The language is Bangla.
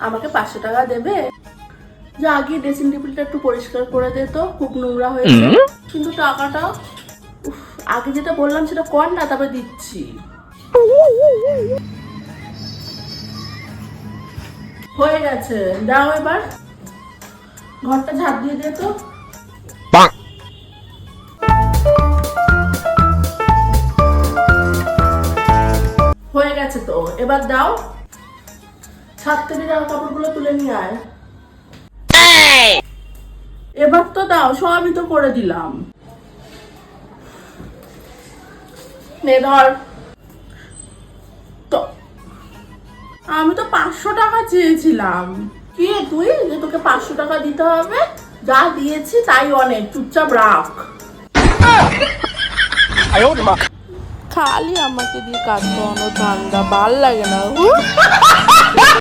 আমাকে 500 টাকা দেবে? যা আগে ড্রেসিং টেবিলটা একটু পরিষ্কার করে দে তো, খুব নোংরা হয়েছে। কিন্তু টাকাটা আগে যেটা বললাম সেটা কর না, তবে দিচ্ছি। হয়ে গেছে, দাও এবার। ঘরটা ঝাড় দিয়ে দে তো। হয়ে গেছে তো, এবার দাও। ছাদ থেকে জামা কাপড়গুলো তুলে নিয়ে আয়। এবার তো দাও, সবই তো করে দিলাম। নে ধর। তো আমি তো 500 টাকা চেয়েছিলাম। কি তুই যে তোকে 500 টাকা দিতে হবে? যা দিয়েছি তাই অনেক, চুপচাপ রাখ। খালি আমাকে দিয়ে কাজ করানো ধান্দা, ভাল লাগে না।